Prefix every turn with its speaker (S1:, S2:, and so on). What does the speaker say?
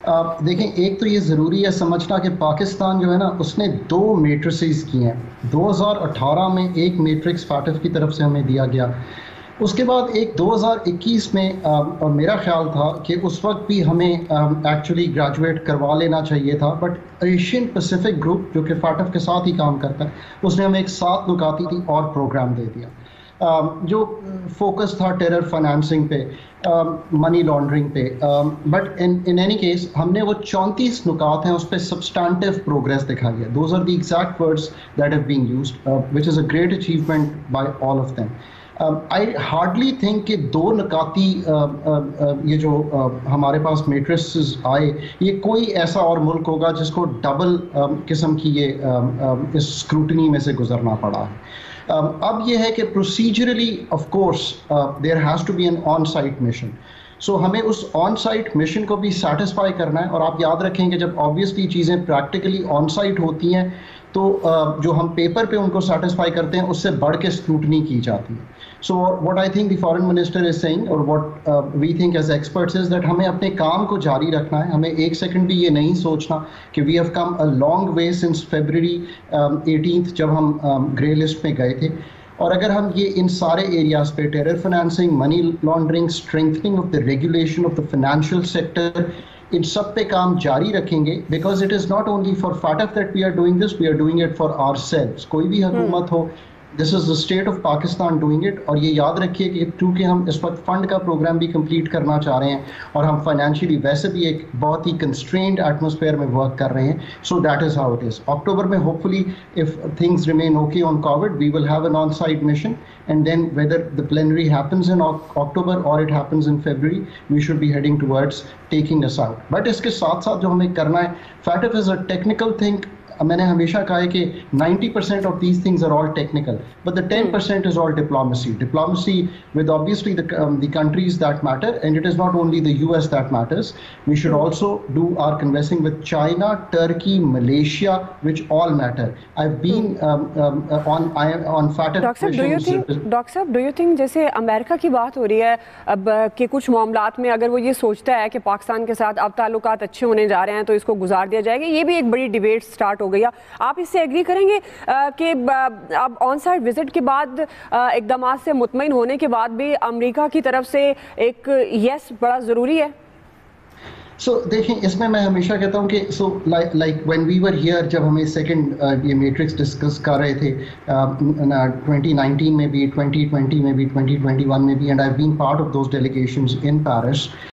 S1: देखें, एक तो ये ज़रूरी है समझना कि पाकिस्तान जो है ना, उसने दो मैट्रिसेस की हैं। 2018 में एक मैट्रिक्स फाटफ की तरफ से हमें दिया गया। उसके बाद एक 2021 में और मेरा ख्याल था कि उस वक्त भी हमें एक्चुअली ग्रेजुएट करवा लेना चाहिए था, बट एशियन पैसिफिक ग्रुप जो कि फाटफ के साथ ही काम करता है, उसने हमें एक 7 नुकाती और प्रोग्राम दे दिया जो फोकस था टेरर फाइनेंसिंग पे, मनी लॉन्ड्रिंग पे। But in in any case हमने वो 34 नुकात हैं उस पर सब्सटैंटिव प्रोग्रेस दिखाई है। Those are the exact words that have been used, which is a great achievement by all of them. I hardly think कि दो नकाती ये जो हमारे पास मेट्रिसेस आए, ये कोई ऐसा और मुल्क होगा जिसको डबल किस्म की ये इस स्क्रूटनी में से गुजरना पड़ा है। अब ये है कि procedurally of course there has to be an on site mission. So हमें उस ऑन साइट मिशन को भी सेटिस्फाई करना है। और आप याद रखें कि जब ऑब्वियसली चीज़ें प्रैक्टिकली ऑन साइट होती हैं तो जो हम पेपर पे उनको सेटिस्फाई करते हैं उससे बढ़ के स्क्रूटनी की जाती है। So what I think the foreign minister is saying और what we think as experts is that हमें अपने काम को जारी रखना है। हमें एक सेकंड भी ये नहीं सोचना कि we have come a long way since February 18 जब हम ग्रे लिस्ट में गए थे। और अगर हम ये इन सारे एरियाज पे terror financing, money laundering, strengthening of the regulation of the financial sector, इन सब पे काम जारी रखेंगे, because it is not only for FATF that we are doing this, we are doing it for ourselves. कोई भी हुकूमत हो, this is the state of Pakistan doing it. और ये याद रखिए कि चूँकि हम इस वक्त फंड का प्रोग्राम भी कंप्लीट करना चाह रहे हैं और हम फाइनेंशियली वैसे भी एक बहुत ही कंस्ट्रेंड एटमोसफेयर में वर्क कर रहे हैं, so that is how it is. October में hopefully if things remain okay on COVID, we will have an on site mission, and then whether the plenary happens in October or it happens in February, we should be heading towards taking us out. But इसके साथ साथ जो हमें करना है, FATF is a technical thing. मैंने हमेशा कहा है कि 90% of these things are all technical, but the 10% is all diplomacy. Diplomacy with obviously the countries that matter, and it is not only the US that matters. We should also do our conversing with China, Turkey, Malaysia, which all matter. I've been on FATF missions.
S2: Doctor साहब, do you think जैसे America की बात हो रही है अब कि कुछ मामलात में अगर वो ये सोचता है कि पाकिस्तान के साथ अब ताल्लुकात अच्छे होने जा रहे हैं तो इसको गुजार दिया जाएगा, ये भी एक बड़ी डिबेट स्टार्ट हो गया। आप इससे एग्री करेंगे कि अब ऑन साइट विजिट के बाद इक़दामात से मुतमईन होने के बाद भी अमेरिका की तरफ से एक यस बड़ा ज़रूरी है?
S1: सो देखें, इसमें मैं हमेशा कहता हूँ कि like when we were here, जब हमें सेकंड ये मैट्रिक्स डिस्कस कर रहे थे 2019 में भी, 2020 में भी, 2021 में भी, and I have been part of those delegations in Paris.